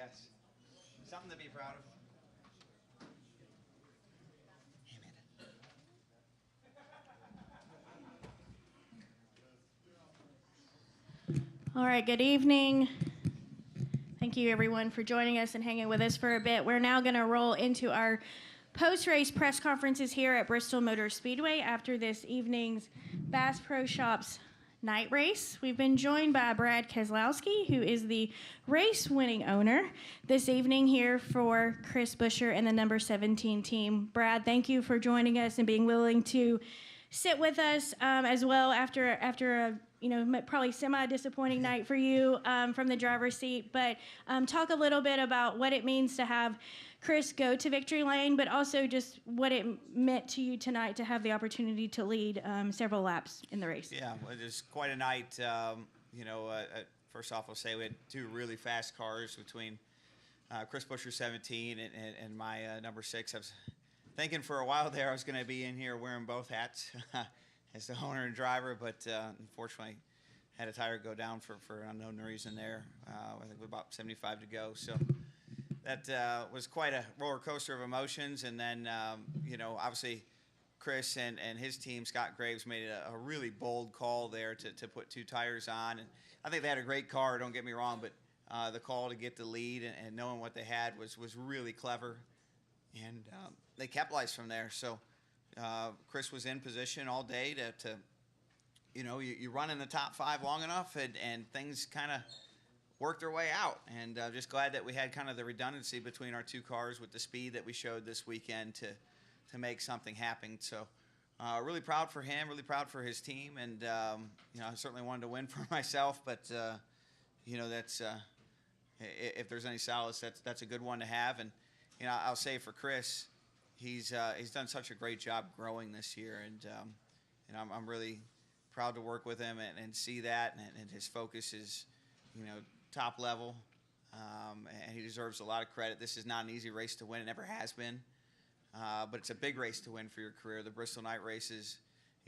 Yes. Something to be proud of. Hey, Amanda. All right, good evening. Thank you, everyone, for joining us and hanging with us for a bit. We're now going to roll into our post-race press conferences here at Bristol Motor Speedway after this evening's Bass Pro Shops night race. We've been joined by Brad Keselowski, who is the race-winning owner this evening here for Chris Buescher and the number 17 team. Brad, thank you for joining us and being willing to sit with us as well after a probably semi-disappointing night for you from the driver's seat. But talk a little bit about what it means to have Chris go to victory lane, but also just what it meant to you tonight to have the opportunity to lead several laps in the race. Yeah, well, it was quite a night. First off, I'll say we had two really fast cars between Chris Buescher 17 and my number 6. I was thinking for a while there I was going to be in here wearing both hats as the owner and driver, but unfortunately had a tire go down for an unknown reason there. I think with about 75 to go. So that was quite a roller coaster of emotions. And then, obviously Chris and his team, Scott Graves, made a really bold call there to put two tires on. And I think they had a great car, don't get me wrong, but the call to get the lead and knowing what they had was really clever. And they capitalized from there. So Chris was in position all day to you run in the top 5 long enough and things kind of worked their way out. And just glad that we had kind of the redundancy between our two cars with the speed that we showed this weekend to make something happen. So really proud for him, really proud for his team. And, I certainly wanted to win for myself, but, that's if there's any solace, that's a good one to have. And, I'll say for Chris, he's done such a great job growing this year, and I'm really proud to work with him and see that, and his focus is, top level, and he deserves a lot of credit. This is not an easy race to win; it never has been, but it's a big race to win for your career. The Bristol Night Race is,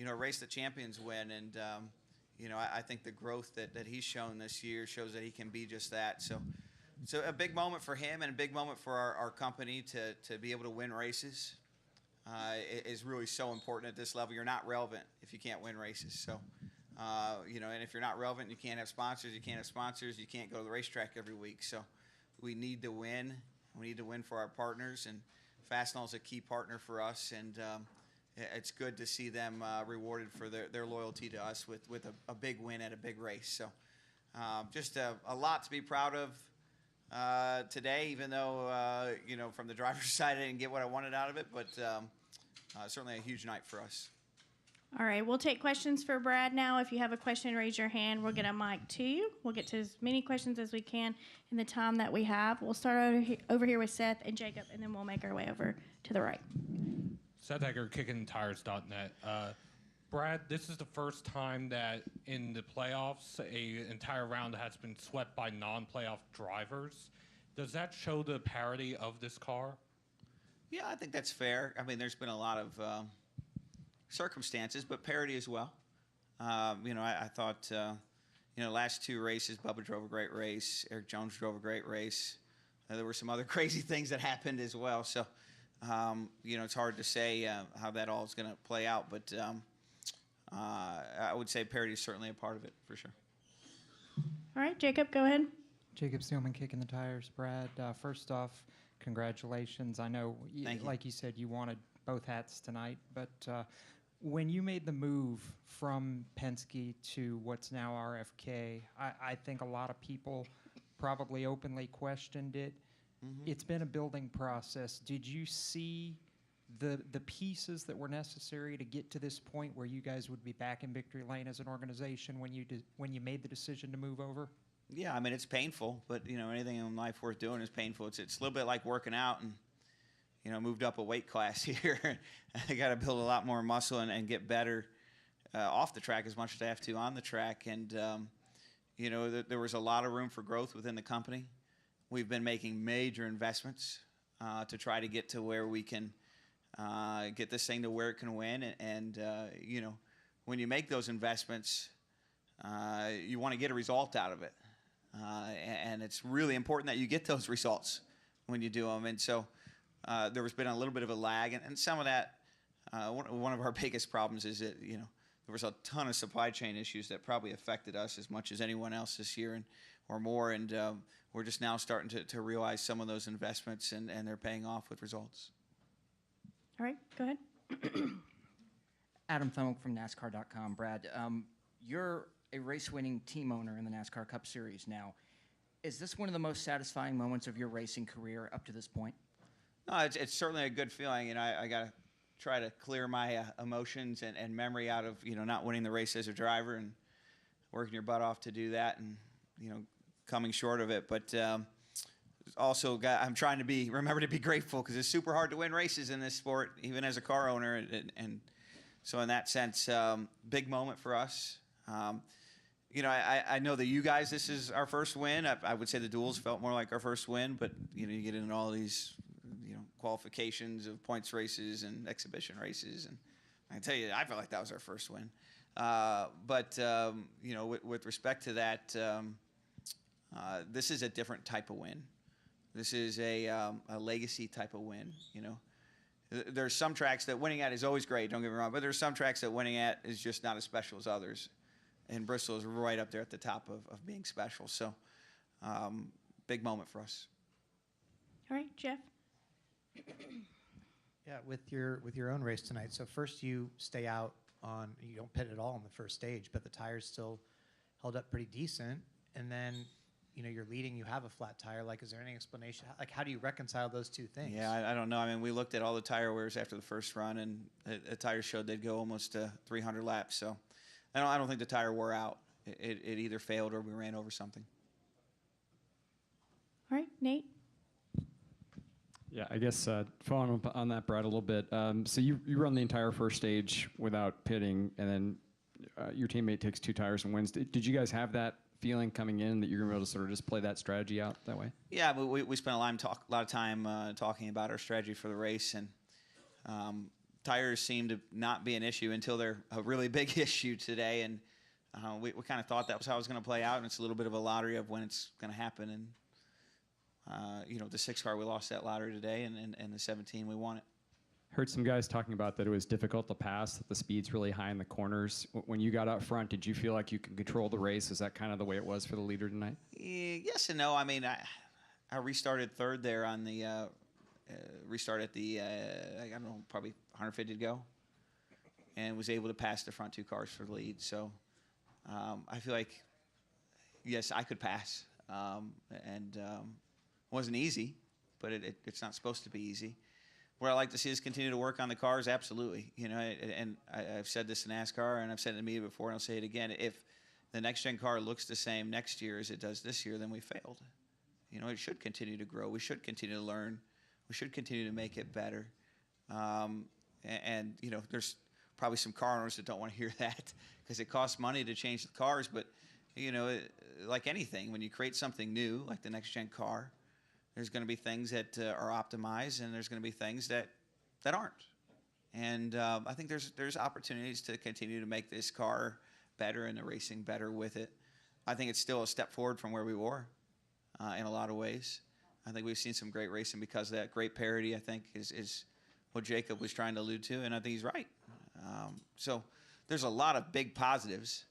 a race that champions win, and I think the growth that he's shown this year shows that he can be just that. So a big moment for him and a big moment for our company to be able to win races is really so important at this level. You're not relevant if you can't win races. So, and if you're not relevant, you can't have sponsors. You can't have sponsors. You can't go to the racetrack every week. So we need to win. We need to win for our partners. And Fastenal is a key partner for us. And it's good to see them rewarded for their loyalty to us with a big win at a big race. So just a lot to be proud of. Today, even though, from the driver's side, I didn't get what I wanted out of it, but certainly a huge night for us. All right, we'll take questions for Brad now. If you have a question, raise your hand. We'll get a mic to you. We'll get to as many questions as we can in the time that we have. We'll start over here with Seth and Jacob, and then we'll make our way over to the right. Seth Egger, kickingtires.net. Brad, this is the first time that in the playoffs, an entire round has been swept by non-playoff drivers. Does that show the parity of this car? Yeah, I think that's fair. I mean, there's been a lot of circumstances, but parity as well. I thought, last 2 races, Bubba drove a great race. Eric Jones drove a great race. There were some other crazy things that happened as well. So, it's hard to say how that all is going to play out, but I would say parity is certainly a part of it, for sure. All right, Jacob, go ahead. Jacob Steelman, Kicking the Tires. Brad, first off, congratulations. I know, like you said, you wanted both hats tonight, but when you made the move from Penske to what's now RFK, I think a lot of people probably openly questioned it. Mm-hmm. It's been a building process. Did you see the pieces that were necessary to get to this point where you guys would be back in victory lane as an organization when you made the decision to move over? Yeah, I mean, it's painful, but, anything in life worth doing is painful. It's a little bit like working out and, moved up a weight class here. I got to build a lot more muscle and get better off the track as much as I have to on the track. And, there was a lot of room for growth within the company. We've been making major investments to try to get to where we can get this thing to where it can win. And when you make those investments, you want to get a result out of it. and it's really important that you get those results when you do them. And so there has been a little bit of a lag, and some of that. One of our biggest problems is that there was a ton of supply chain issues that probably affected us as much as anyone else this year or more, and we're just now starting to realize some of those investments, and they're paying off with results. All right, go ahead. Adam Thumel from NASCAR.com. Brad, you're a race-winning team owner in the NASCAR Cup Series now. Is this one of the most satisfying moments of your racing career up to this point? No, it's certainly a good feeling, and I got to try to clear my emotions and memory out of not winning the race as a driver and working your butt off to do that, and coming short of it. But also I'm trying to remember to be grateful, because it's super hard to win races in this sport, even as a car owner, and so in that sense, big moment for us. I know that you guys, this is our first win. I would say the duels felt more like our first win, but you get into all these qualifications of points races and exhibition races, and I can tell you, I felt like that was our first win. But with respect to that, this is a different type of win. This is a legacy type of win. There's some tracks that winning at is always great, don't get me wrong, but there's some tracks that winning at is just not as special as others. And Bristol is right up there at the top of being special. So big moment for us. All right, Jeff. Yeah, with your own race tonight. So first you stay out you don't pit at all on the first stage, but the tires still held up pretty decent. And then, you're leading, you have a flat tire. Like, is there any explanation? Like, how do you reconcile those two things? Yeah, I don't know. I mean, we looked at all the tire wears after the first run, and the tires showed they'd go almost 300 laps. So I don't think the tire wore out. It either failed or we ran over something. All right, Nate. Yeah, I guess following up on that, Brad, a little bit. So you run the entire first stage without pitting, and then your teammate takes 2 tires and wins. Did you guys have that feeling coming in that you're going to be able to sort of just play that strategy out that way? Yeah, but we spent a lot of time talking about our strategy for the race, and tires seem to not be an issue until they're a really big issue today, and we kind of thought that was how it was going to play out, and it's a little bit of a lottery of when it's going to happen. And the 6 car, we lost that lottery today, and the 17, we won it. Heard some guys talking about that it was difficult to pass, that the speed's really high in the corners. When you got out front, did you feel like you could control the race? Is that kind of the way it was for the leader tonight? Yes and no. I mean, I restarted third there on the restart at the, I don't know, probably 150 to go, and was able to pass the front 2 cars for the lead. So I feel like, yes, I could pass, and it wasn't easy, but it's not supposed to be easy. What I like to see is continue to work on the cars, absolutely. And I've said this in NASCAR, and I've said it to me before, and I'll say it again. If the next-gen car looks the same next year as it does this year, then we failed. It should continue to grow. We should continue to learn. We should continue to make it better. And there's probably some car owners that don't want to hear that, because it costs money to change the cars. But, like anything, when you create something new, like the next-gen car, there's going to be things that are optimized, and there's going to be things that aren't. And I think there's opportunities to continue to make this car better and the racing better with it. I think it's still a step forward from where we were in a lot of ways. I think we've seen some great racing because of that. Great parity, I think, is what Jacob was trying to allude to, and I think he's right. So there's a lot of big positives.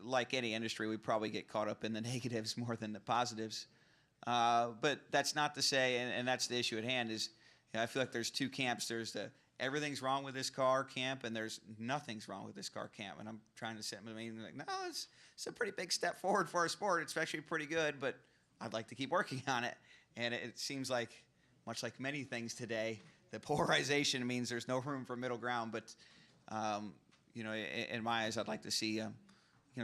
Like any industry, we probably get caught up in the negatives more than the positives. But that's not to say, and that's the issue at hand, is I feel like there's 2 camps. There's the everything's wrong with this car camp, and there's nothing's wrong with this car camp. And I'm trying to set my meaning like, no, it's a pretty big step forward for our sport. It's actually pretty good, but I'd like to keep working on it. And it seems like, much like many things today, the polarization means there's no room for middle ground. But in my eyes, I'd like to see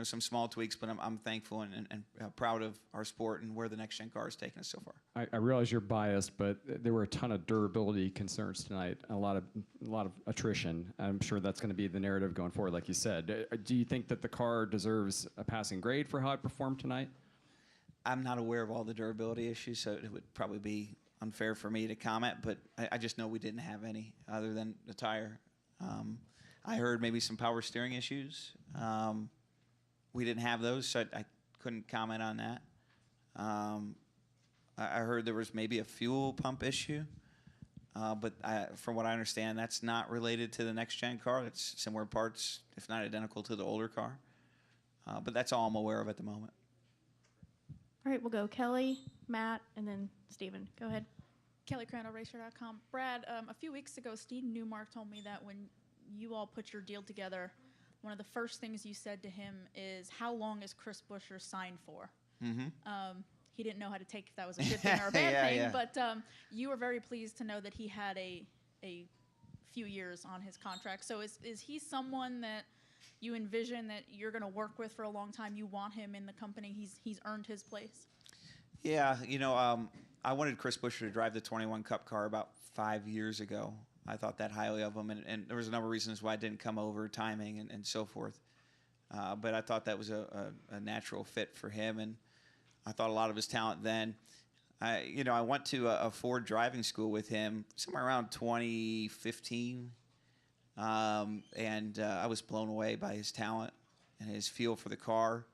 some small tweaks, but I'm thankful and proud of our sport and where the next-gen car has taken us so far. I realize you're biased, but there were a ton of durability concerns tonight, a lot of attrition. I'm sure that's going to be the narrative going forward, like you said. Do you think that the car deserves a passing grade for how it performed tonight? I'm not aware of all the durability issues, so it would probably be unfair for me to comment, but I just know we didn't have any other than the tire. I heard maybe some power steering issues. We didn't have those, so I couldn't comment on that. I heard there was maybe a fuel pump issue, but from what I understand, that's not related to the next-gen car. It's similar parts, if not identical to the older car. But that's all I'm aware of at the moment. All right, we'll go Kelly, Matt, and then Steven. Go ahead. Kelly Crandall, Racer.com. Brad, a few weeks ago, Steve Newmark told me that when you all put your deal together, one of the first things you said to him is, how long is Chris Buescher signed for? Mm-hmm. He didn't know how to take if that was a good thing or a bad thing, Yeah. but you were very pleased to know that he had a few years on his contract. So is he someone that you envision that you're going to work with for a long time? You want him in the company? He's earned his place? Yeah, I wanted Chris Buescher to drive the 21 Cup car about 5 years ago. I thought that highly of him, and there was a number of reasons why it didn't come over, timing and so forth. But I thought that was a natural fit for him, and I thought a lot of his talent then. I went to a Ford driving school with him somewhere around 2015, and I was blown away by his talent and his feel for the car.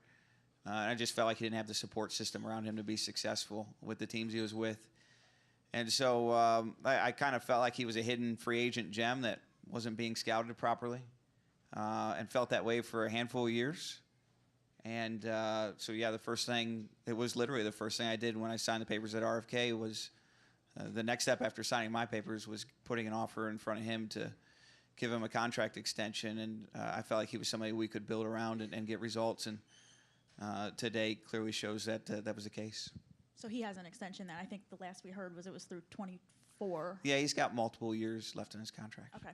And I just felt like he didn't have the support system around him to be successful with the teams he was with. And so I kind of felt like he was a hidden free agent gem that wasn't being scouted properly, and felt that way for a handful of years. And the first thing, it was literally the first thing I did when I signed the papers at RFK was the next step after signing my papers was putting an offer in front of him to give him a contract extension. And I felt like he was somebody we could build around and get results. And today clearly shows that that was the case. So he has an extension that I think the last we heard was it was through 24. Yeah, he's got multiple years left in his contract. Okay.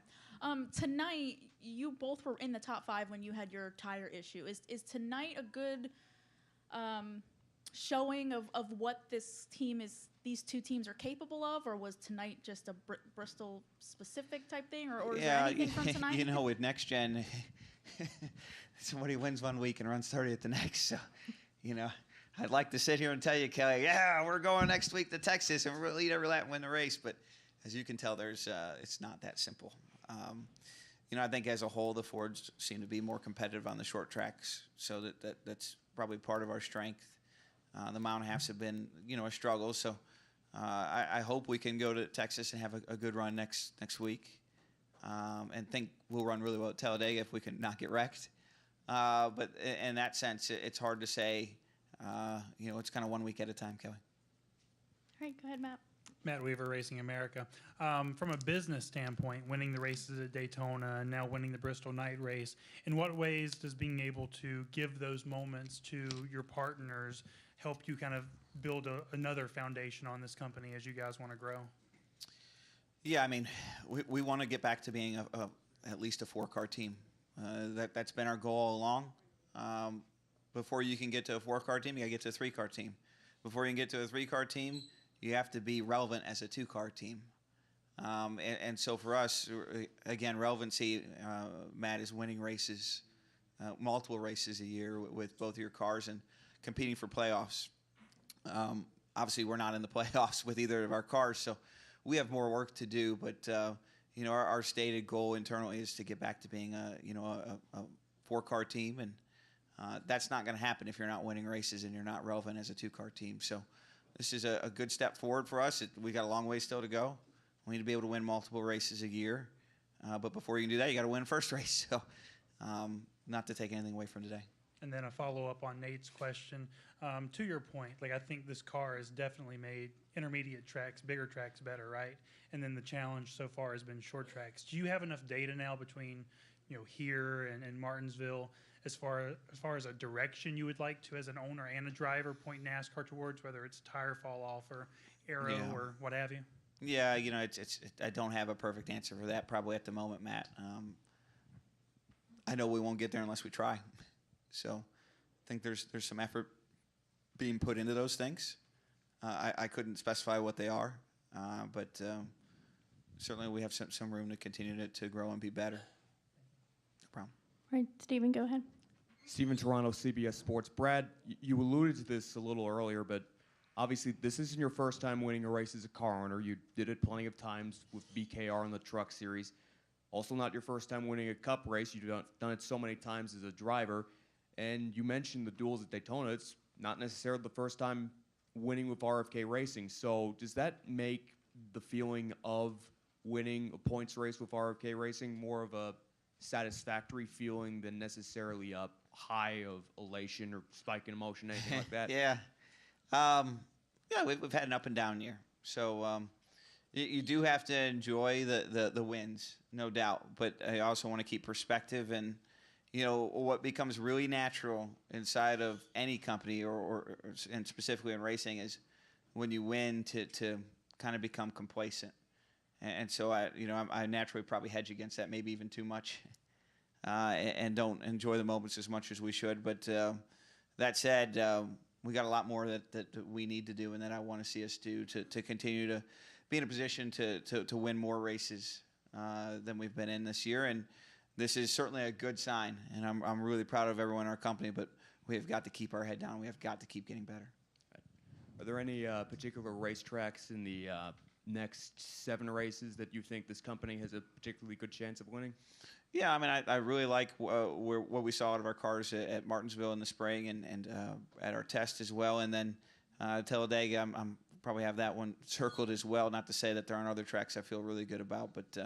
Tonight, you both were in the top 5 when you had your tire issue. Is tonight a good showing of what these two teams are capable of, or was tonight just a Bristol specific type thing, or is there anything from tonight? With next gen, somebody wins one week and runs 30 at the next. So, I'd like to sit here and tell you, Kelly, yeah, we're going next week to Texas and we'll lead every lap and win the race. But as you can tell, it's not that simple. I think as a whole, the Fords seem to be more competitive on the short tracks, so that's probably part of our strength. The mile and a halves have been, a struggle. So I hope we can go to Texas and have a good run next week, and think we'll run really well at Talladega if we can not get wrecked. But in that sense, it's hard to say. It's kind of 1 week at a time, Kelly. All right, go ahead, Matt. Matt Weaver, Racing America. From a business standpoint, winning the races at Daytona and now winning the Bristol night race, in what ways does being able to give those moments to your partners help you kind of build another foundation on this company as you guys want to grow? Yeah, we want to get back to being at least a 4-car team. That's been our goal all along. Before you can get to a 4-car team, you got to get to a 3-car team. Before you can get to a 3-car team, you have to be relevant as a 2-car team. And so for us, again, relevancy, Matt, is winning races, multiple races a year with both of your cars and competing for playoffs. Obviously, we're not in the playoffs with either of our cars, so we have more work to do. But our stated goal internally is to get back to being a 4-car team, and that's not going to happen if you're not winning races and you're not relevant as a 2-car team. So this is a good step forward for us. We got a long ways still to go. We need to be able to win multiple races a year. But before you can do that, you got to win first race. So not to take anything away from today. And then a follow-up on Nate's question. To your point, I think this car has definitely made intermediate tracks, bigger tracks better, right? And then the challenge so far has been short tracks. Do you have enough data now between here and Martinsville as far as a direction you would like to, as an owner and a driver, point NASCAR towards, whether it's tire fall off or aero or what have you? Yeah, I don't have a perfect answer for that probably at the moment, Matt. I know we won't get there unless we try. So I think there's some effort being put into those things. I couldn't specify what they are, but certainly we have some room to continue to grow and be better. No problem. All right, Steven, go ahead. Steven Toronto, CBS Sports. Brad, you alluded to this a little earlier, but obviously this isn't your first time winning a race as a car owner. You did it plenty of times with BKR in the Truck Series. Also not your first time winning a Cup race. You've done it so many times as a driver. And you mentioned the duels at Daytona. It's not necessarily the first time winning with RFK Racing. So does that make the feeling of winning a points race with RFK Racing more of a satisfactory feeling than necessarily a high of elation or spike in emotion, anything like that? Yeah. Yeah, we've had an up and down year. So you do have to enjoy the wins, no doubt. But I also want to keep perspective. And, what becomes really natural inside of any company and specifically in racing is when you win to kind of become complacent. And so I naturally probably hedge against that, maybe even too much, and don't enjoy the moments as much as we should. But that said, we got a lot more that we need to do, and that I want to see us do to continue to be in a position to win more races than we've been in this year. And this is certainly a good sign, and I'm really proud of everyone in our company. But we have got to keep our head down. We have got to keep getting better. Are there any particular racetracks in the next 7 races that you think this company has a particularly good chance of winning? Yeah, I mean, I really like what we saw out of our cars at Martinsville in the spring and at our test as well. And then Talladega, I'm probably have that one circled as well. Not to say that there aren't other tracks I feel really good about, but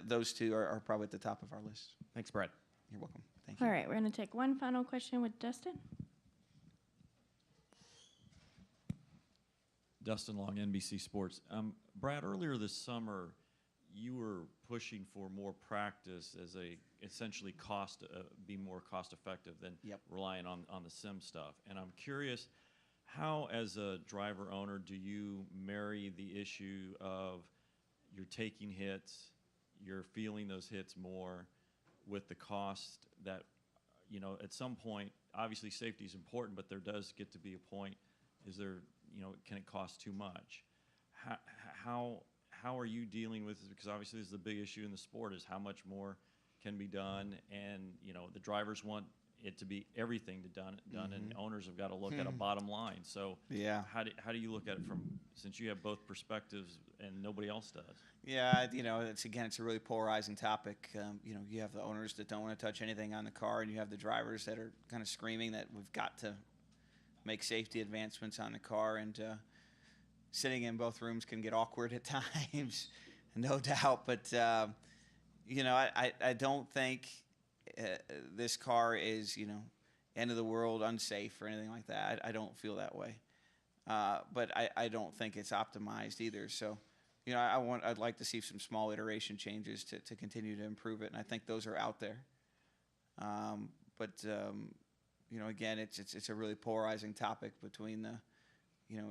those 2 are probably at the top of our list. Thanks, Brad. You're welcome. Thank you. All right, we're going to take one final question with Dustin. Dustin Long, NBC Sports. Brad, earlier this summer, you were pushing for more practice as essentially be more cost effective than relying on the sim stuff. And I'm curious, how as a driver owner do you marry the issue of you're taking hits, you're feeling those hits more with the cost that, at some point, obviously safety is important, but there does get to be a point, can it cost too much? How are you dealing with this? Because obviously this is the big issue in the sport is how much more can be done, and the drivers want it to be everything done, and owners have got to look at a bottom line. So yeah, how do you look at it since you have both perspectives and nobody else does? Yeah, it's a really polarizing topic. You have the owners that don't want to touch anything on the car, and you have the drivers that are kind of screaming that we've got to make safety advancements on the car. And sitting in both rooms can get awkward at times, no doubt. But I don't think this car is end of the world, unsafe, or anything like that. I don't feel that way. But I don't think it's optimized either. So, I'd like to see some small iteration changes to continue to improve it, and I think those are out there. Again, it's a really polarizing topic between the,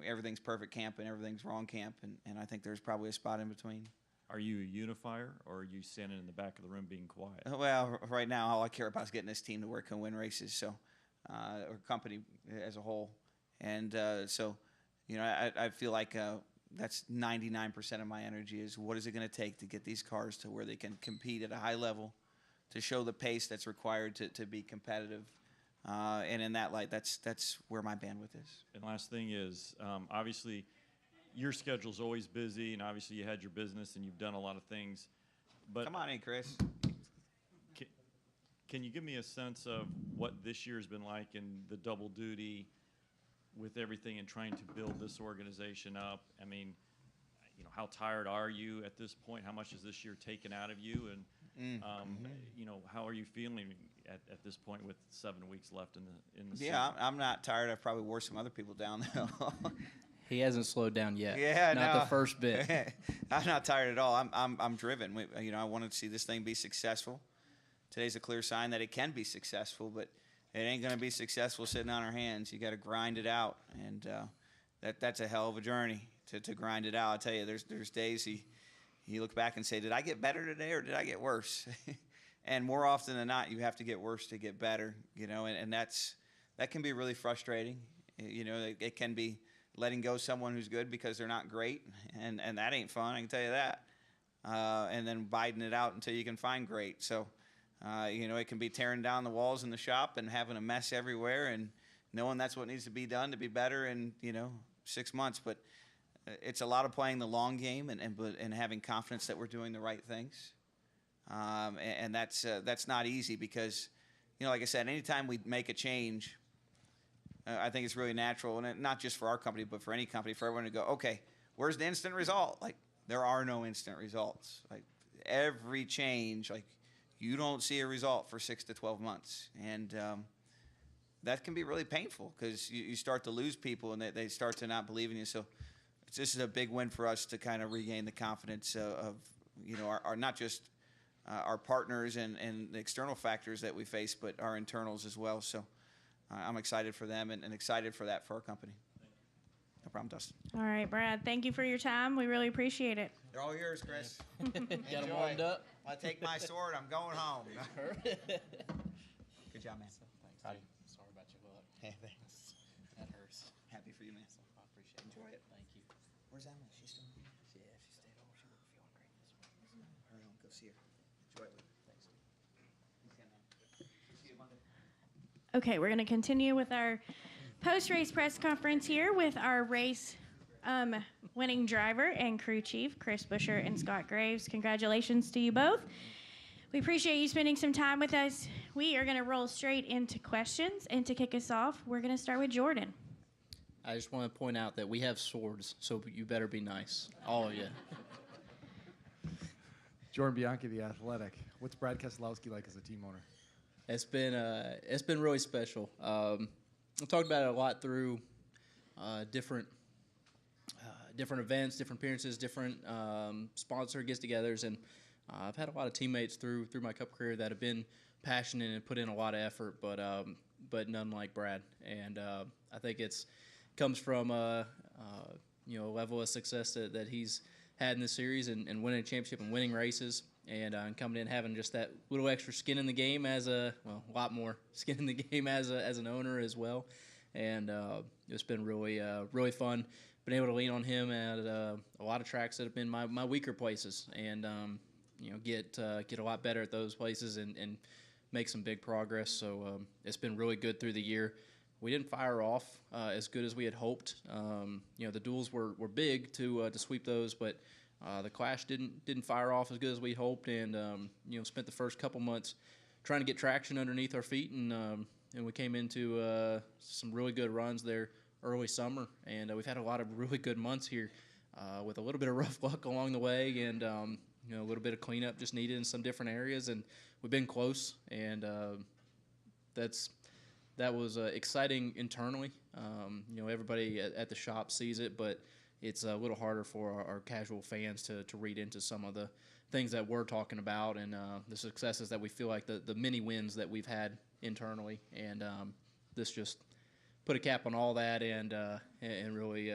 everything's perfect camp and everything's wrong camp, and I think there's probably a spot in between. Are you a unifier, or are you standing in the back of the room being quiet? Well, right now, all I care about is getting this team to work and win races, so or company as a whole. And I feel like that's 99% of my energy is what is it going to take to get these cars to where they can compete at a high level, to show the pace that's required to be competitive. And in that light, that's where my bandwidth is. And last thing is, obviously, your schedule's always busy, and obviously you had your business and you've done a lot of things. But come on in, Chris. Can you give me a sense of what this year's been like in the double duty with everything and trying to build this organization up? I mean, how tired are you at this point? How much has this year taken out of you? And how are you feeling at this point with 7 weeks left in the season? Yeah, I'm not tired. I've probably wore some other people down though. He hasn't slowed down yet. Yeah, not the first bit. I'm not tired at all. I'm driven. I want to see this thing be successful. Today's a clear sign that it can be successful, but it ain't going to be successful sitting on our hands. You got to grind it out, and that's a hell of a journey to grind it out. I tell you, there's days you look back and say, did I get better today or did I get worse? And more often than not, you have to get worse to get better. And that can be really frustrating. It can be letting go someone who's good because they're not great, and that ain't fun, I can tell you that. And then biding it out until you can find great. So, it can be tearing down the walls in the shop and having a mess everywhere and knowing that's what needs to be done to be better in, 6 months. But it's a lot of playing the long game and having confidence that we're doing the right things. And that's not easy because, like I said, anytime we make a change, I think it's really natural, and not just for our company, but for any company, for everyone to go, okay, where's the instant result? Like, there are no instant results. Like, every change, like, you don't see a result for 6 to 12 months. And that can be really painful because you start to lose people and they start to not believe in you. So this is a big win for us to kind of regain the confidence of our not just our partners and the external factors that we face, but our internals as well. So I'm excited for them and excited for that for our company. No problem, Dustin. All right, Brad, thank you for your time. We really appreciate it. They're all yours, Chris. Got them warmed up. I take my sword, I'm going home. Good job, man. Thanks. Sorry about your luck. Hey, thanks. That hurts. Happy for you, man. I appreciate it. Enjoy it. Thank you. Where's Emily? She's still here. Yeah, she stayed over. She wasn't feeling great this morning. Hurry home, go see her. Enjoy it with her. Thanks. See you Monday. Okay, we're going to continue with our post-race press conference here with our race winning driver and crew chief, Chris Buescher and Scott Graves. Congratulations to you both. We appreciate you spending some time with us. We are going to roll straight into questions, and to kick us off, we're going to start with Jordan. I just want to point out that we have swords, so you better be nice, all of you. Jordan Bianchi, the Athletic. What's Brad Keselowski like as a team owner? It's been really special. I talked about it a lot through different events, different appearances, different sponsor get-togethers, and I've had a lot of teammates through my Cup career that have been passionate and put in a lot of effort, but none like Brad. And I think it's comes from a level of success that he's had in this series and winning a championship and winning races and coming in having just that little extra skin in the game a lot more skin in the game as an owner as well. And it's been really fun. Been able to lean on him at a lot of tracks that have been my weaker places and get a lot better at those places and make some big progress. So it's been really good through the year. We didn't fire off as good as we had hoped. The duels were big to sweep those, but the Clash didn't fire off as good as we hoped, and spent the first couple months trying to get traction underneath our feet, and we came into some really good runs there early summer, and we've had a lot of really good months here with a little bit of rough luck along the way, and a little bit of cleanup just needed in some different areas, and we've been close, and that was exciting internally. Everybody at the shop sees it, but it's a little harder for our casual fans to read into some of the things that we're talking about and the successes that we feel like the mini wins that we've had internally. And this just put a cap on all that and really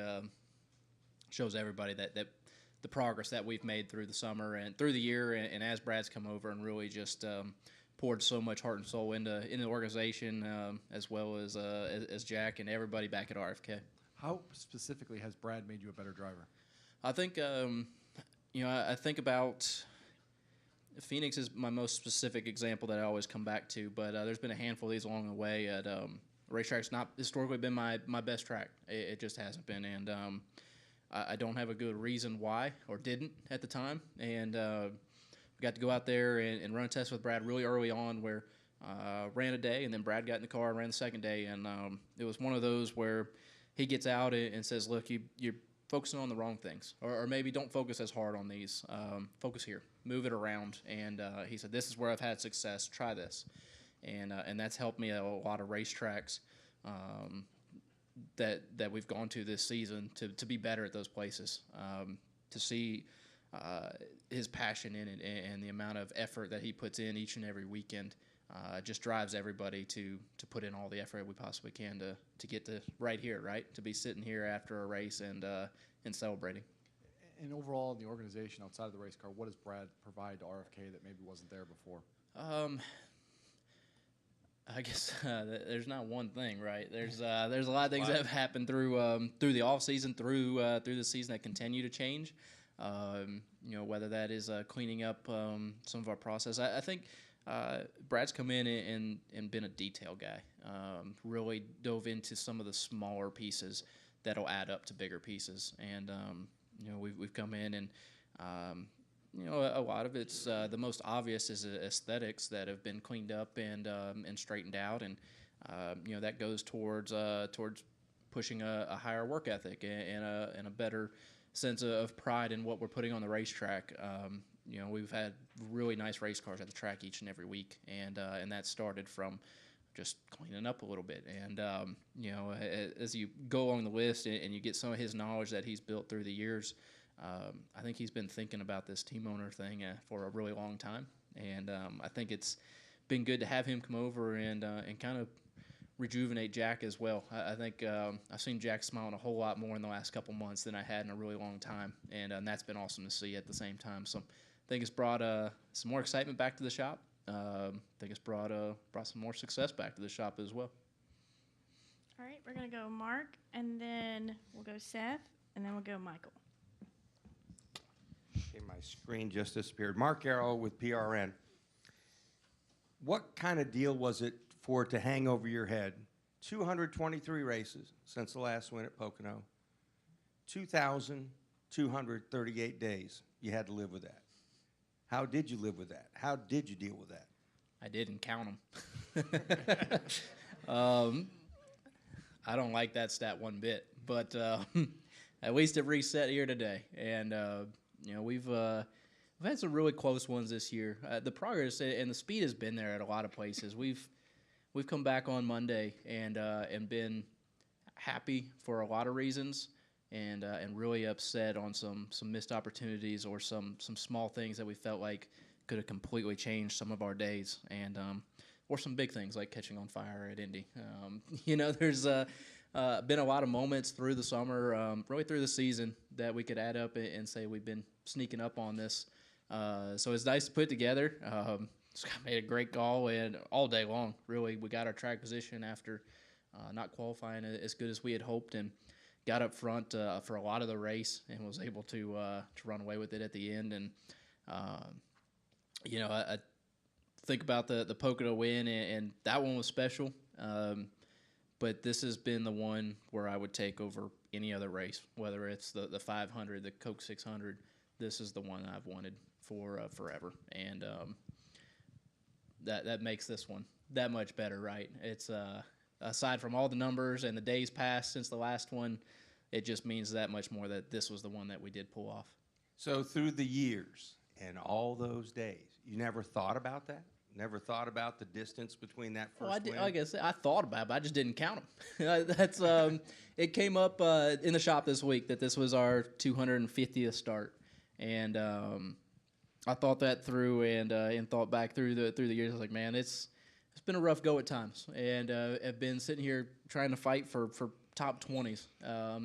shows everybody that the progress that we've made through the summer and through the year and as Brad's come over and really just poured so much heart and soul into the organization as well as Jack and everybody back at RFK. How specifically has Brad made you a better driver? I think I think about Phoenix is my most specific example that I always come back to, but there's been a handful of these along the way. At racetrack's not historically been my best track. It just hasn't been, and I don't have a good reason why or didn't at the time. And we got to go out there and run a test with Brad really early on where ran a day, and then Brad got in the car and ran the second day, and it was one of those where he gets out and says, look, you're focusing on the wrong things, or maybe don't focus as hard on these. Focus here, move it around. And he said, this is where I've had success. Try this. And that's helped me at a lot of racetracks that we've gone to this season to be better at those places, to see his passion in it and the amount of effort that he puts in each and every weekend. Just drives everybody to put in all the effort we possibly can to get to right here, right? To be sitting here after a race and celebrating. And overall in the organization outside of the race car, what does Brad provide to RFK that maybe wasn't there before? I guess there's not one thing, right? There's a lot of things that have happened through the off season, through the season that continue to change. Whether that is cleaning up some of our process. I think Brad's come in and been a detail guy. Really dove into some of the smaller pieces that'll add up to bigger pieces. And we've come in and a lot of it's the most obvious is aesthetics that have been cleaned up and straightened out, and that goes towards pushing a higher work ethic and a better sense of pride in what we're putting on the racetrack. We've had really nice race cars at the track each and every week, and that started from just cleaning up a little bit. And as you go along the list and you get some of his knowledge that he's built through the years, I think he's been thinking about this team owner thing for a really long time. And I think it's been good to have him come over and kind of rejuvenate Jack as well. I think I've seen Jack smiling a whole lot more in the last couple months than I had in a really long time, and that's been awesome to see at the same time. So I think it's brought some more excitement back to the shop. I think it's brought some more success back to the shop as well. All right, we're going to go Mark, and then we'll go Seth, and then we'll go Michael. Okay, my screen just disappeared. Mark Arrow with PRN. What kind of deal was it for it to hang over your head? 223 races since the last win at Pocono. 2,238 days you had to live with that. How did you live with that? How did you deal with that? I didn't count them. I don't like that stat one bit, but at least it reset here today. And we've had some really close ones this year. The progress and the speed has been there at a lot of places. We've come back on Monday and been happy for a lot of reasons, and really upset on some missed opportunities or some small things that we felt like could have completely changed some of our days, and or some big things like catching on fire at Indy. There's been a lot of moments through the summer, really through the season, that we could add up and say we've been sneaking up on this. So it's nice to put together. Scott made a great call, and all day long, really, we got our track position after not qualifying as good as we had hoped, and got up front for a lot of the race, and was able to run away with it at the end. And I think about the Pocono win, and that one was special. But this has been the one where I would take over any other race, whether it's the 500, the Coke 600. This is the one I've wanted for forever, and that makes this one that much better, right? It's aside from all the numbers and the days passed since the last one, it just means that much more that this was the one that we did pull off. So through the years and all those days, you never thought about that? Never thought about the distance between that first win? Like I said, I thought about it, but I just didn't count them. That's it came up in the shop this week that this was our 250th start, and I thought that through and thought back through the years. I was like, man, it's been a rough go at times, and I've been sitting here trying to fight for top 20s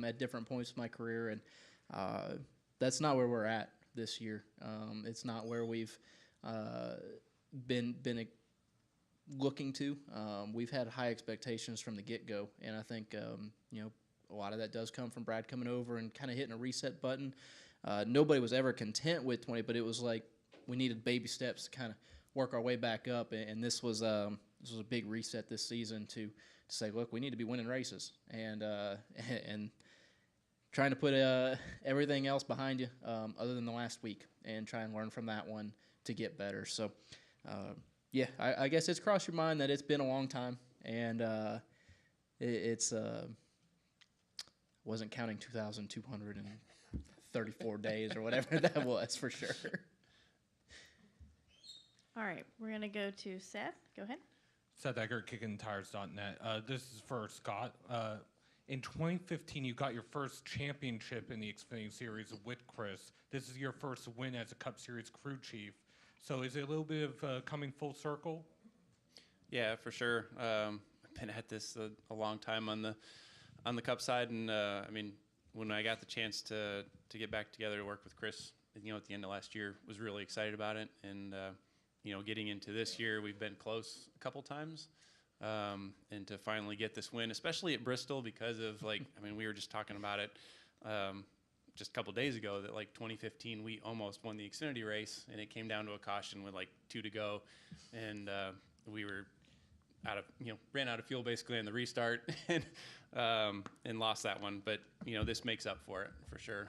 at different points in my career, and that's not where we're at this year. It's not where we've been looking to. We've had high expectations from the get-go, and I think a lot of that does come from Brad coming over and kind of hitting a reset button. Nobody was ever content with 20, but it was like we needed baby steps to kind of work our way back up, and this was a big reset this season to say, look, we need to be winning races, and trying to put everything else behind you other than the last week, and try and learn from that one to get better. So, I guess it's crossed your mind that it's been a long time, and it's wasn't counting 2,234 days or whatever that was for sure. All right, we're going to go to Seth. Go ahead. Seth Eggert, KickingTires.net. This is for Scott. In 2015, you got your first championship in the Xfinity Series with Chris. This is your first win as a Cup Series crew chief. So is it a little bit of coming full circle? Yeah, for sure. I've been at this a long time on the Cup side, and I mean, when I got the chance to get back together to work with Chris, at the end of last year, was really excited about it, and getting into this year, we've been close a couple times, and to finally get this win, especially at Bristol, because of we were just talking about it just a couple days ago, that 2015 we almost won the Xfinity race, and it came down to a caution with 2 to go, and we were ran out of fuel basically on the restart, and lost that one. But this makes up for it for sure.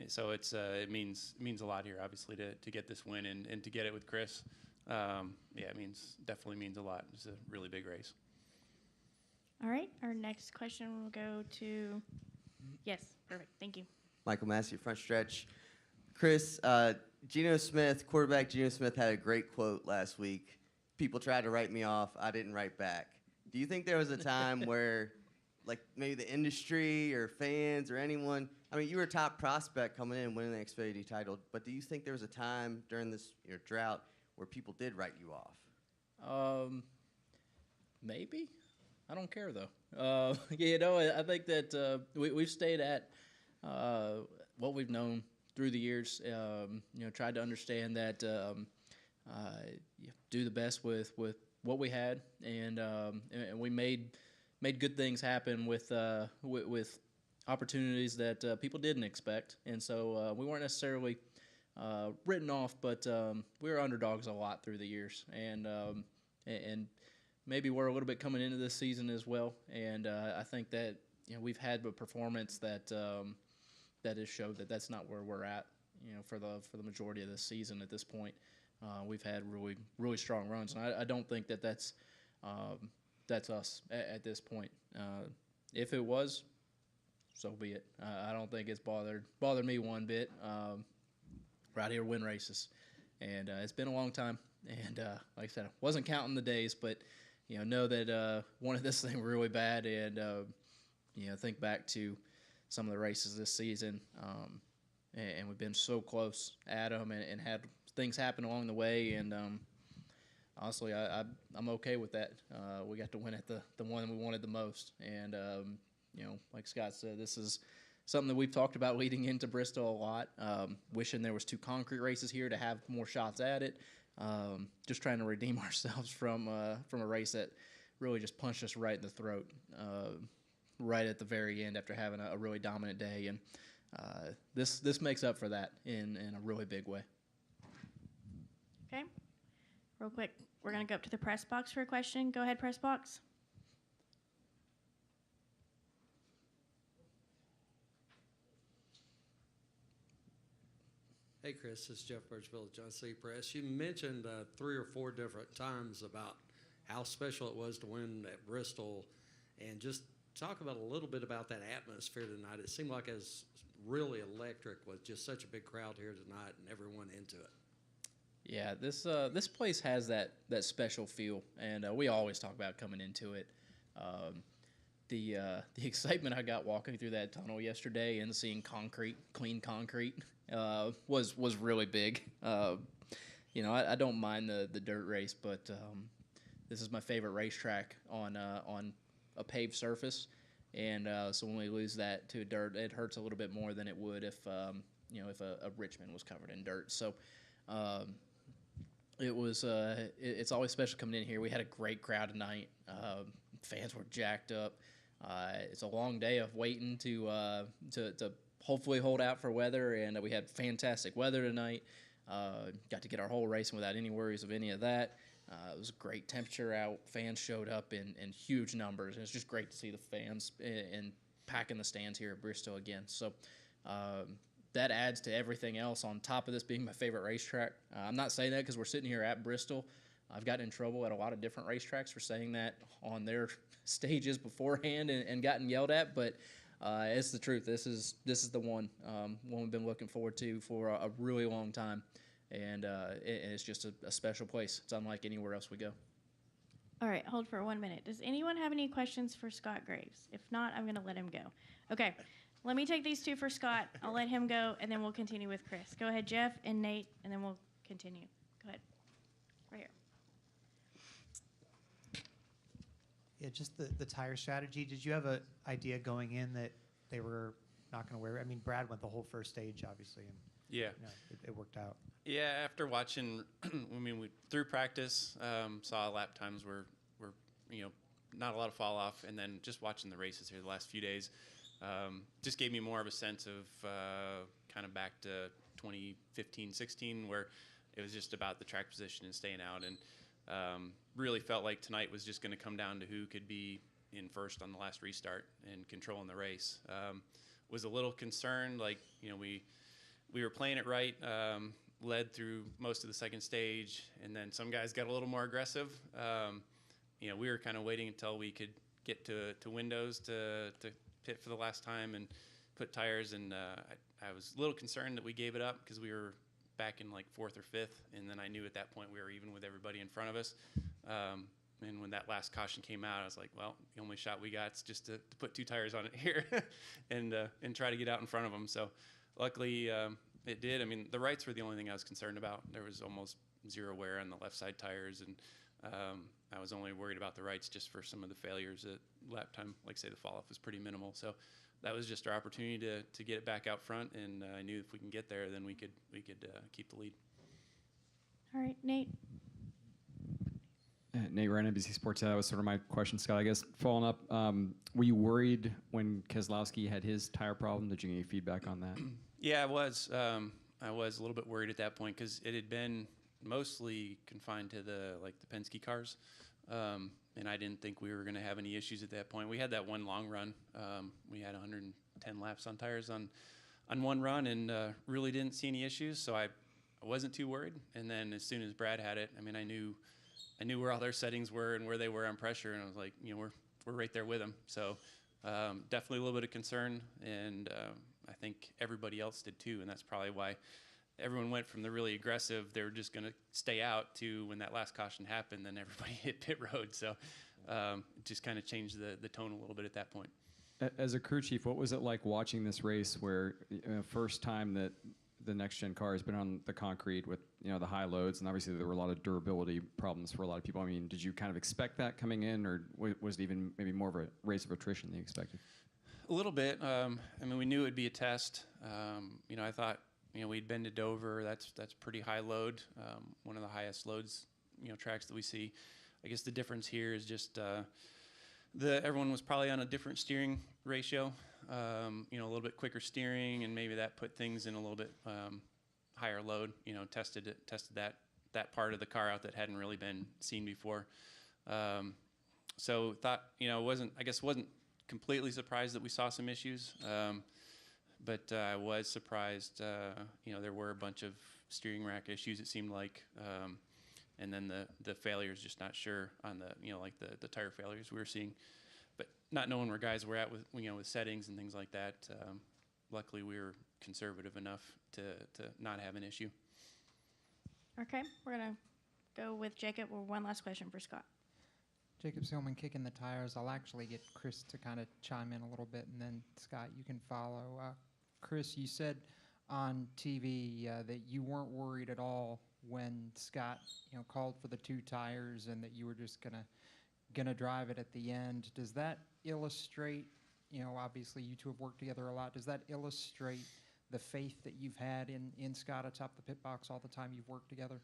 So it means a lot here, obviously, to get this win and to get it with Chris. It definitely means a lot. It's a really big race. All right, our next question will go to, yes, perfect, thank you. Michael Massey, front stretch. Chris, quarterback Geno Smith had a great quote last week. People tried to write me off. I didn't write back. Do you think there was a time where, like, maybe the industry or fans or anyone, I mean, you were a top prospect coming in, winning the Xfinity title, but do you think there was a time during this drought where people did write you off? Maybe. I don't care, though. I think that we've stayed at what we've known through the years. Tried to understand that do the best with what we had, and we made good things happen with opportunities that people didn't expect, and so we weren't necessarily written off, but we were underdogs a lot through the years, and maybe we're a little bit coming into this season as well, and I think that we've had a performance that has showed that that's not where we're at. For the majority of this season at this point, we've had really strong runs, and I don't think that that's us at this point. If it was, so be it. I don't think it's bothered me one bit. Right here, win races, and it's been a long time. And like I said, I wasn't counting the days, but know that wanted this thing really bad, and think back to some of the races this season, and we've been so close at them, and had things happen along the way, and honestly, I'm okay with that. We got to win at the one that we wanted the most, and like Scott said, this is something that we've talked about leading into Bristol a lot. Wishing there was 2 concrete races here to have more shots at it. Just trying to redeem ourselves from a race that really just punched us right in the throat right at the very end after having a really dominant day, and this makes up for that in a really big way. Okay, real quick, we're going to go up to the press box for a question. Go ahead, press box. Hey, Chris, this is Jeff Birchville, John City Press. You mentioned 3 or 4 different times about how special it was to win at Bristol, and just talk about a little bit about that atmosphere tonight. It seemed like it was really electric with just such a big crowd here tonight and everyone into it. Yeah, this place has that special feel, and we always talk about coming into it. The excitement I got walking through that tunnel yesterday and seeing clean concrete, was really big. I don't mind the dirt race, but this is my favorite racetrack on a paved surface, and so when we lose that to dirt, it hurts a little bit more than it would if a Richmond was covered in dirt. So it's always special coming in here. We had a great crowd tonight. Fans were jacked up. It's a long day of waiting to hopefully hold out for weather, and we had fantastic weather tonight. Got to get our whole racing without any worries of any of that. It was a great temperature out. Fans showed up in huge numbers, and it's just great to see the fans and packing the stands here at Bristol again. So that adds to everything else on top of this being my favorite racetrack. I'm not saying that because we're sitting here at Bristol. I've gotten in trouble at a lot of different racetracks for saying that on their stages beforehand and gotten yelled at, but it's the truth. This is the one we've been looking forward to for a really long time, and it's just a special place. It's unlike anywhere else we go. All right, hold for 1 minute. Does anyone have any questions for Scott Graves? If not, I'm going to let him go. Okay, let me take these 2 for Scott. I'll let him go, and then we'll continue with Chris. Go ahead, Jeff and Nate, and then we'll continue. Go ahead. Right here. Yeah, just the tire strategy. Did you have an idea going in that they were not going to wear? I mean, Brad went the whole first stage, obviously, and Yeah. It worked out. Yeah, after watching, we through practice saw lap times were not a lot of fall off, and then just watching the races here the last few days just gave me more of a sense of kind of back to 2015-16, where it was just about the track position and staying out, and really felt like tonight was just going to come down to who could be in first on the last restart and controlling the race. Was a little concerned, like we we were playing it right, led through most of the second stage, and then some guys got a little more aggressive. We were kind of waiting until we could get to windows to pit for the last time and put tires, and I was a little concerned that we gave it up because we were back in like 4th or 5th, and then I knew at that point we were even with everybody in front of us. And when that last caution came out, I was like, well, the only shot we got is just to put 2 tires on it here and try to get out in front of them. So luckily it did. I mean, the rights were the only thing I was concerned about. There was almost 0 wear on the left side tires, and I was only worried about the rights just for some of the failures at lap time. Like say the fall off was pretty minimal. So that was just our opportunity to get it back out front, and I knew if we can get there, then we could keep the lead. All right, Nate. Nate Ryan, NBC Sports. That was sort of my question, Scott. I guess following up, were you worried when Keselowski had his tire problem? Did you get any feedback on that? Yeah, I was. I was a little bit worried at that point because it had been mostly confined to the Penske cars, and I didn't think we were going to have any issues at that point. We had that one long run. We had 110 laps on tires on one run, and really didn't see any issues. So I wasn't too worried. And then as soon as Brad had it, I mean, I knew where all their settings were and where they were on pressure, and I was like, we're right there with them. So definitely a little bit of concern, and I think everybody else did too, and that's probably why everyone went from the really aggressive, they were just going to stay out, to when that last caution happened, then everybody hit pit road. So it just kind of changed the tone a little bit at that point. As a crew chief, what was it like watching this race where first time that the next-gen car has been on the concrete with the high loads, and obviously there were a lot of durability problems for a lot of people. I mean, did you kind of expect that coming in, or was it even maybe more of a race of attrition than you expected? A little bit. I mean, we knew it would be a test. I thought we'd been to Dover. That's pretty high load, one of the highest loads tracks that we see. I guess the difference here is just everyone was probably on a different steering ratio. A little bit quicker steering, and maybe that put things in a little bit higher load. Tested that part of the car out that hadn't really been seen before. So thought wasn't completely surprised that we saw some issues, but I was surprised. There were a bunch of steering rack issues, it seemed like, and then the failures, just not sure on the tire failures we were seeing. But not knowing where guys were at with with settings and things like that, luckily we were conservative enough to not have an issue. Okay, we're gonna go with Jacob. Or one last question for Scott. Jacob Silman kicking the tires. I'll actually get Chris to kind of chime in a little bit, and then Scott, you can follow. Chris, you said on TV that you weren't worried at all when Scott called for the 2 tires, and that you were just gonna drive it at the end. Does that illustrate, obviously you two have worked together a lot, does that illustrate the faith that you've had in Scott atop the pit box all the time you've worked together?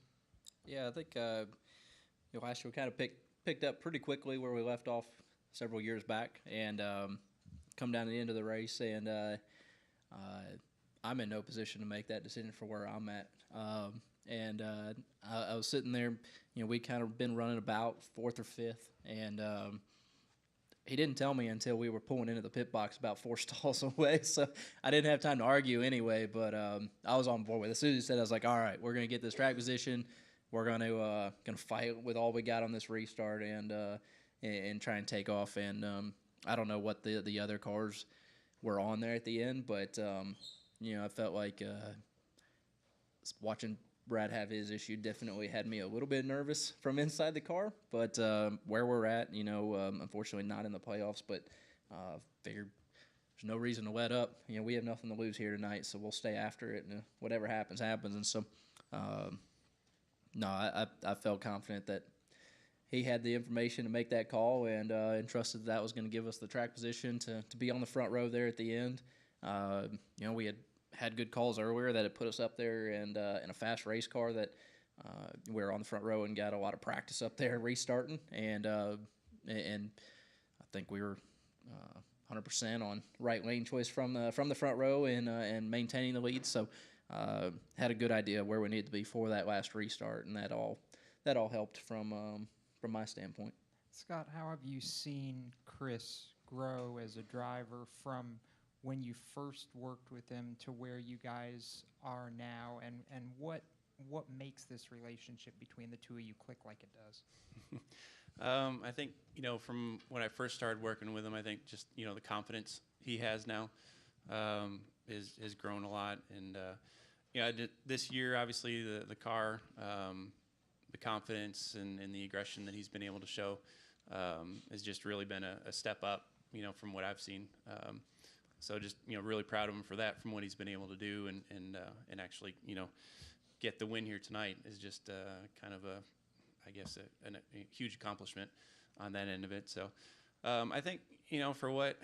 Yeah, I think last year we kind of picked up pretty quickly where we left off several years back, and come down to the end of the race, and I'm in no position to make that decision for where I'm at. I was sitting there, we kind of been running about 4th or 5th, and he didn't tell me until we were pulling into the pit box about 4 stalls away, so I didn't have time to argue anyway, but I was on board with it. As soon as he said, I was like, all right, we're going to get this track position, we're going to fight with all we got on this restart, and try and take off. And I don't know what the other cars were on there at the end, but I felt like watching Brad have his issue definitely had me a little bit nervous from inside the car. But where we're at, unfortunately not in the playoffs, but figured there's no reason to let up. We have nothing to lose here tonight, so we'll stay after it, and whatever happens, happens. And so, no, I felt confident that he had the information to make that call, and trusted that was going to give us the track position to be on the front row there at the end. We had good calls earlier that had put us up there, and in a fast race car that we were on the front row and got a lot of practice up there restarting, and I think we were 100% on right lane choice from the front row, and maintaining the lead. So had a good idea where we needed to be for that last restart, and that all helped from my standpoint. Scott, how have you seen Chris grow as a driver from when you first worked with him to where you guys are now, and what makes this relationship between the two of you click like it does? I think, from when I first started working with him, I think just, the confidence he has now has grown a lot. And, this year, obviously, the car, the confidence and the aggression that he's been able to show has just really been a step up, from what I've seen. So just, really proud of him for that, from what he's been able to do and actually, get the win here tonight is just kind of I guess a huge accomplishment on that end of it. So I think, for what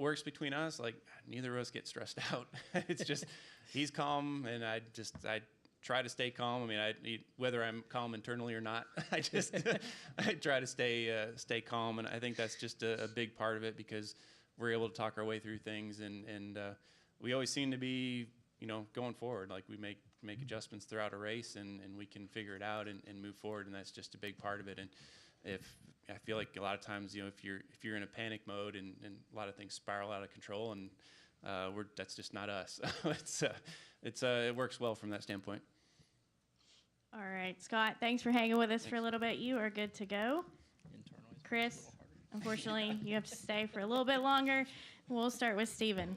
works between us, like neither of us get stressed out. It's just he's calm and I try to stay calm. I mean, whether I'm calm internally or not, I try to stay calm. And I think that's just a big part of it because we're able to talk our way through things and we always seem to be, going forward. Like we make adjustments throughout a race and we can figure it out and move forward, and that's just a big part of it. And if I feel like a lot of times, if you're in a panic mode and a lot of things spiral out of control, and that's just not us. It works well from that standpoint. All right, Scott, thanks for hanging with us for a little bit. You are good to go. Chris, unfortunately, you have to stay for a little bit longer. We'll start with Steven.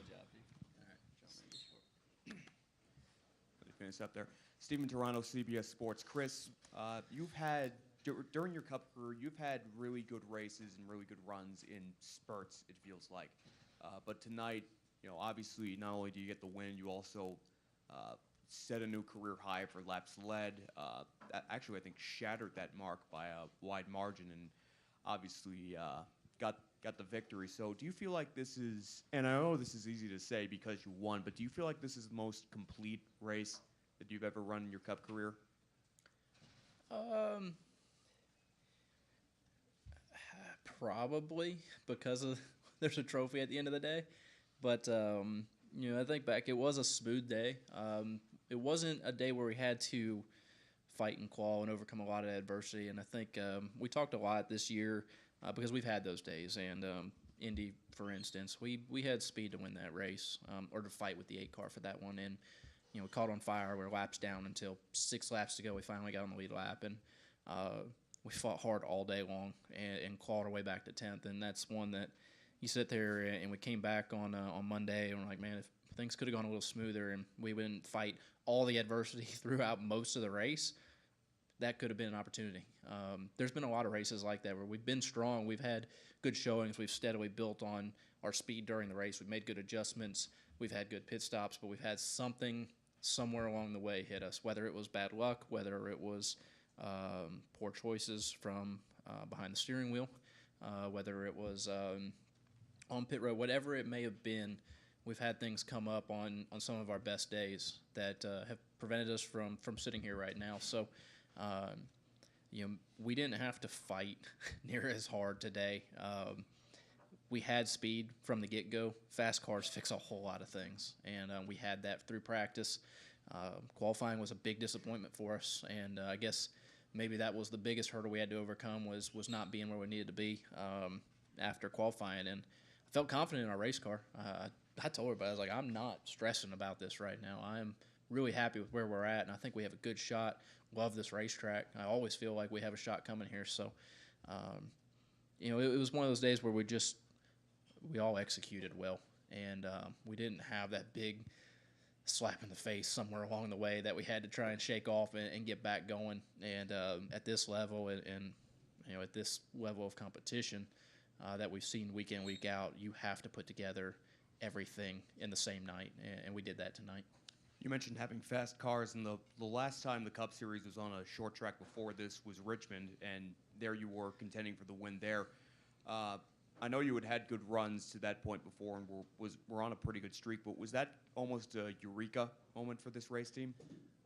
Finish up there. Steven Toronto, CBS Sports. Chris, you've had, during your Cup career, you've had really good races and really good runs in spurts, it feels like. But tonight, obviously, not only do you get the win, you also set a new career high for laps led. That actually, I think, shattered that mark by a wide margin and obviously got the victory. So do you feel like this is, and I know this is easy to say because you won, but do you feel like this is the most complete race that you've ever run in your Cup career? Probably because there's a trophy at the end of the day. But, I think back, it was a smooth day. It wasn't a day where we had to fight and claw and overcome a lot of adversity. And I think we talked a lot this year because we've had those days. And Indy, for instance, we had speed to win that race or to fight with the 8 car for that one. And, we caught on fire. We were laps down until 6 laps to go. We finally got on the lead lap. And we fought hard all day long and clawed our way back to 10th. And that's one that you sit there and we came back on Monday and we're like, man, if things could have gone a little smoother and we wouldn't fight all the adversity throughout most of the race, that could have been an opportunity. There's been a lot of races like that where we've been strong. We've had good showings. We've steadily built on our speed during the race. We've made good adjustments. We've had good pit stops, but we've had something somewhere along the way hit us, whether it was bad luck, whether it was poor choices from behind the steering wheel, whether it was on pit road, whatever it may have been. We've had things come up on some of our best days that have prevented us from sitting here right now. So, we didn't have to fight near as hard today. We had speed from the get-go. Fast cars fix a whole lot of things, and we had that through practice. Qualifying was a big disappointment for us, and I guess maybe that was the biggest hurdle we had to overcome was not being where we needed to be after qualifying. And I felt confident in our race car. I told everybody, I was like, I'm not stressing about this right now. I am really happy with where we're at, and I think we have a good shot. Love this racetrack. I always feel like we have a shot coming here. So, it was one of those days where we all executed well, and we didn't have that big slap in the face somewhere along the way that we had to try and shake off and get back going. And at this level and at this level of competition that we've seen week in, week out, you have to put together everything in the same night, and we did that tonight. You mentioned having fast cars, and the last time the Cup Series was on a short track before this was Richmond, and there you were contending for the win there. I know you had good runs to that point before and were on a pretty good streak, but was that almost a eureka moment for this race team?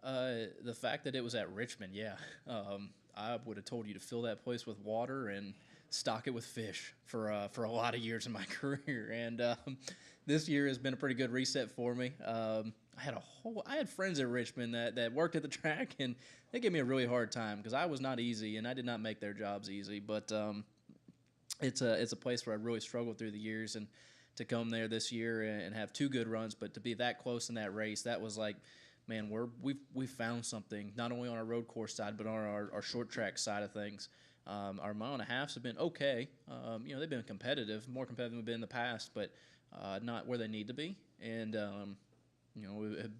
The fact that it was at Richmond, yeah. I would have told you to fill that place with water and stock it with fish for a lot of years in my career. And this year has been a pretty good reset for me. I had friends at Richmond that worked at the track, and they gave me a really hard time because I was not easy and I did not make their jobs easy. But it's a place where I really struggled through the years, and to come there this year and have 2 good runs, but to be that close in that race, that was like, man, we've found something, not only on our road course side, but on our short track side of things. Our mile and a halves have been okay. They've been competitive, more competitive than we've been in the past, but not where they need to be. And, we have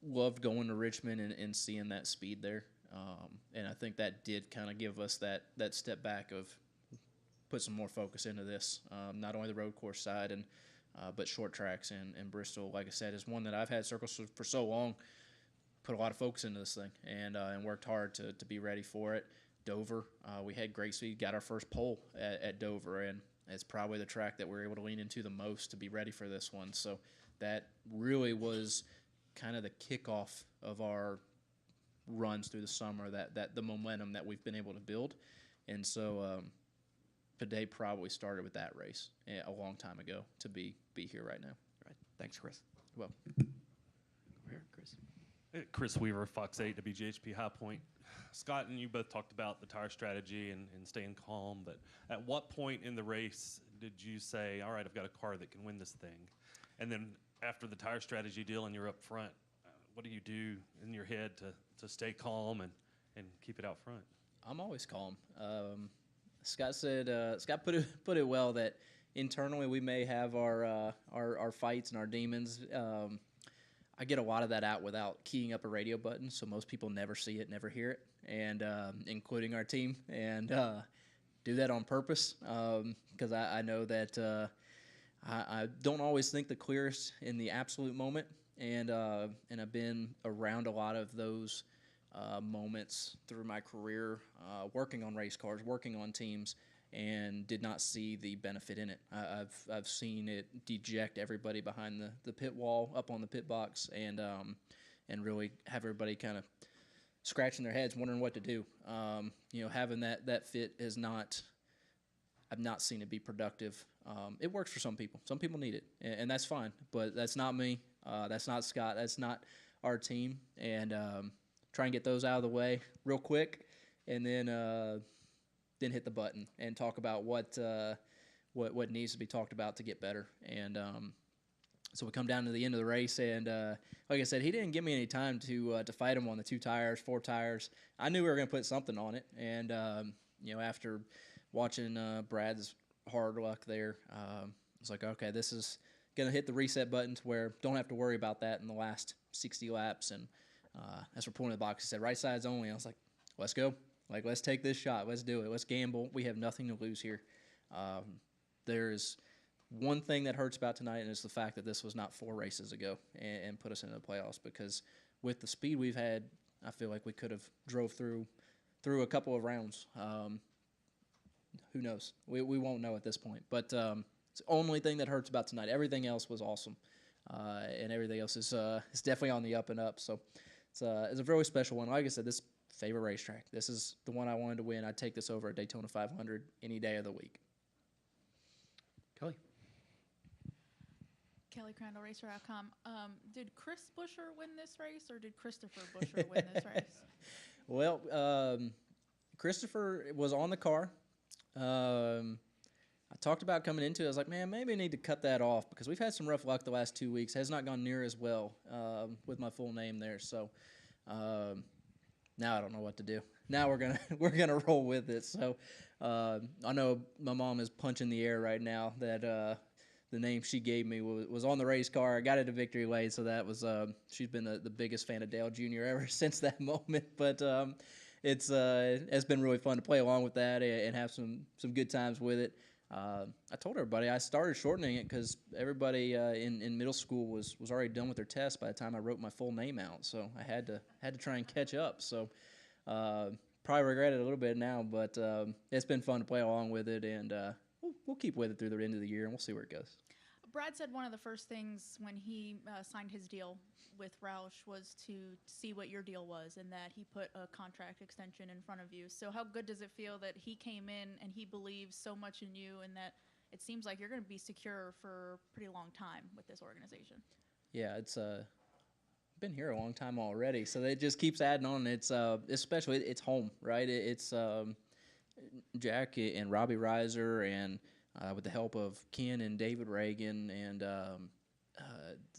loved going to Richmond and seeing that speed there. And I think that did kind of give us that step back of put some more focus into this, not only the road course side but short tracks. And Bristol, like I said, is one that I've had circles for so long, put a lot of focus into this thing and worked hard to be ready for it. Dover, we had great speed, got our first pole at Dover, and it's probably the track that we're able to lean into the most to be ready for this one. So that really was kind of the kickoff of our runs through the summer, that the momentum that we've been able to build. And so today probably started with that race a long time ago to be here right now. Right. Thanks, Chris. Well, over here, Chris. Chris Weaver, Fox 8, WGHP High Point. Scott and you both talked about the tire strategy and staying calm, but at what point in the race did you say, all right, I've got a car that can win this thing? And then after the tire strategy deal and you're up front, what do you do in your head to stay calm and keep it out front? I'm always calm. Scott said, Scott put it well that internally we may have our fights and our demons. I get a lot of that out without keying up a radio button, so most people never see it, never hear it, and including our team, and do that on purpose because I know that I don't always think the clearest in the absolute moment, and I've been around a lot of those moments through my career, working on race cars, working on teams, and did not see the benefit in it. I've seen it deject everybody behind the pit wall, up on the pit box, and really have everybody kind of scratching their heads, wondering what to do. Having that fit is not. I've not seen it be productive. It works for some people. Some people need it, and that's fine. But that's not me. That's not Scott. That's not our team. And try and get those out of the way real quick, and then hit the button and talk about what needs to be talked about to get better. And so we come down to the end of the race, and like I said, he didn't give me any time to fight him on the 2 tires, 4 tires. I knew we were going to put something on it, and after watching Brad's hard luck there, I was like, okay, this is going to hit the reset button to where don't have to worry about that in the last 60 laps. And as we're pulling the box, he said, right sides only. I was like, let's go. Like, let's take this shot. Let's do it. Let's gamble. We have nothing to lose here. There's one thing that hurts about tonight, and it's the fact that this was not 4 races ago and put us into the playoffs, because with the speed we've had, I feel like we could have drove through a couple of rounds. Who knows? We won't know at this point. But it's the only thing that hurts about tonight. Everything else was awesome, and everything else is definitely on the up and up. So it's a very special one. Like I said, this favorite racetrack. This is the one I wanted to win. I'd take this over at Daytona 500 any day of the week. Kelly. Kelly Crandall, Racer.com. Did Chris Buescher win this race, or did Christopher Buescher win this race? Well, Christopher was on the car. I talked about coming into it. I was like, man, maybe I need to cut that off because we've had some rough luck the last 2 weeks. Has not gone near as well with my full name there. So now I don't know what to do. Now we're gonna roll with it. So I know my mom is punching the air right now that the name she gave me was on the race car. I got it to Victory Lane, so that was she's been the biggest fan of Dale Jr. ever since that moment. But it's been really fun to play along with that and have some good times with it. I told everybody I started shortening it because everybody in middle school was already done with their tests by the time I wrote my full name out. So I had to try and catch up. So probably regret it a little bit now, but it's been fun to play along with it, and we'll keep with it through the end of the year, and we'll see where it goes. Brad said one of the first things when he signed his deal with Roush was to see what your deal was, and that he put a contract extension in front of you. So how good does it feel that he came in and he believes so much in you, and that it seems like you're going to be secure for a pretty long time with this organization? Yeah, it's been here a long time already, so it just keeps adding on. It's especially it's home, right? It's Jack and Robbie Reiser and with the help of Ken and David Reagan and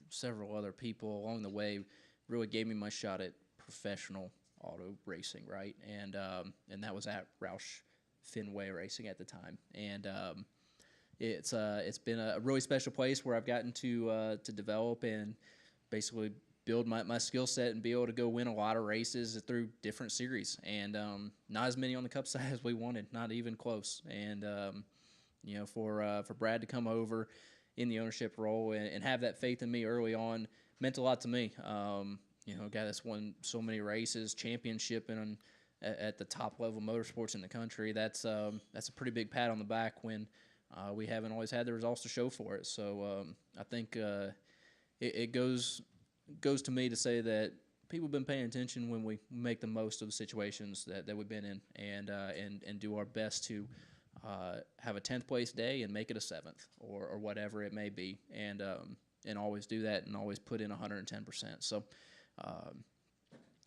several other people along the way, really gave me my shot at professional auto racing, right? And that was at Roush Fenway Racing at the time. And it's been a really special place where I've gotten to develop and basically build my skill set and be able to go win a lot of races through different series. And not as many on the Cup side as we wanted, not even close. And for Brad to come over in the ownership role and have that faith in me early on meant a lot to me. A guy that's won so many races, championship, and at the top level motorsports in the country. That's a pretty big pat on the back when we haven't always had the results to show for it. So I think it goes to me to say that people have been paying attention when we make the most of the situations that we've been in and do our best to have a 10th place day and make it a 7th or whatever it may be, and always do that and always put in 110%. So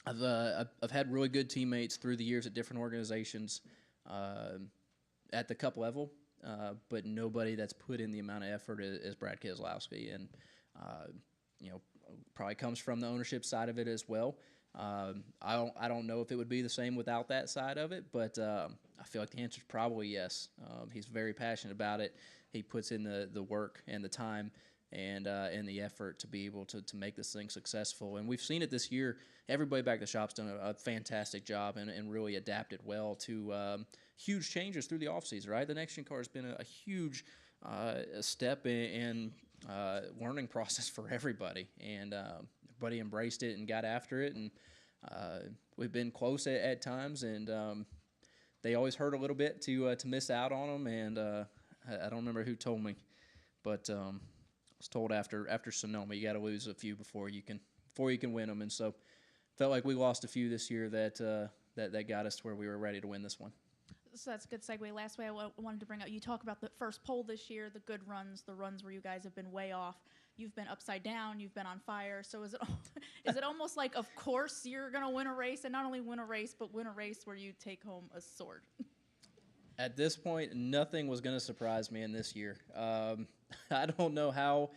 I've had really good teammates through the years at different organizations at the Cup level, but nobody that's put in the amount of effort as Brad Keselowski, and probably comes from the ownership side of it as well. I don't know if it would be the same without that side of it, but I feel like the answer is probably yes. He's very passionate about it. He puts in the work and the time and the effort to be able to make this thing successful. And we've seen it this year. Everybody back at the shop's done a fantastic job and really adapted well to huge changes through the offseason, right? The next-gen car has been a huge step in learning process for everybody. And everybody embraced it and got after it. And we've been close at times, and they always hurt a little bit to miss out on them. And I don't remember who told me, but I was told after Sonoma, you got to lose a few before you can win them. And so felt like we lost a few this year that got us to where we were ready to win this one. So that's a good segue. Last way I wanted to bring up, you talk about the first pole this year, the good runs, the runs where you guys have been way off. You've been upside down. You've been on fire. So is it almost like, of course, you're going to win a race, and not only win a race, but win a race where you take home a sword? At this point, nothing was going to surprise me in this year. I don't know how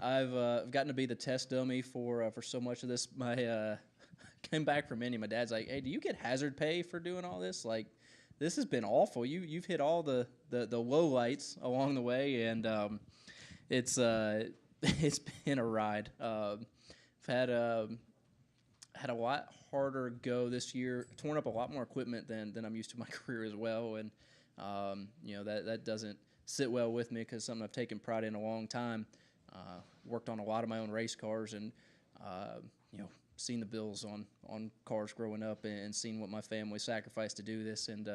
I've gotten to be the test dummy for so much of this. My came back from Indy. My dad's like, "Hey, do you get hazard pay for doing all this? Like, this has been awful. You've hit all the low lights along the way, and it's been a ride. I've had a lot harder go this year. Torn up a lot more equipment than I'm used to in my career as well, and that doesn't sit well with me because something I've taken pride in a long time. Worked on a lot of my own race cars, and seen the bills on cars growing up, and seen what my family sacrificed to do this, and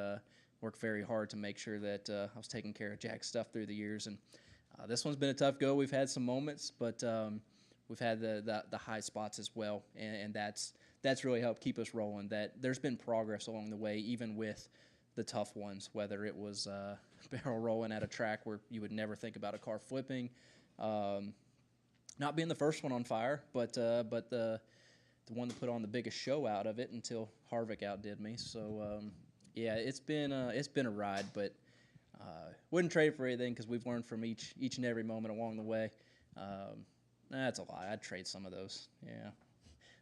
worked very hard to make sure that I was taking care of Jack's stuff through the years. And this one's been a tough go. We've had some moments, but we've had the high spots as well, and that's really helped keep us rolling. That there's been progress along the way, even with the tough ones, whether it was barrel rolling at a track where you would never think about a car flipping, not being the first one on fire, but the one that put on the biggest show out of it until Harvick outdid me. So it's been a ride, but wouldn't trade it for anything because we've learned from each and every moment along the way. That's a lie. I'd trade some of those. Yeah,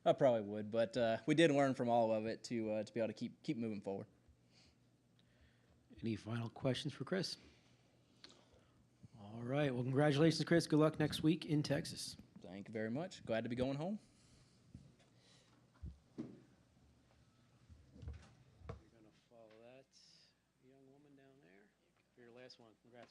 I probably would, but we did learn from all of it to be able to keep moving forward. Any final questions for Chris? All right. Well, congratulations, Chris. Good luck next week in Texas. Thank you very much. Glad to be going home.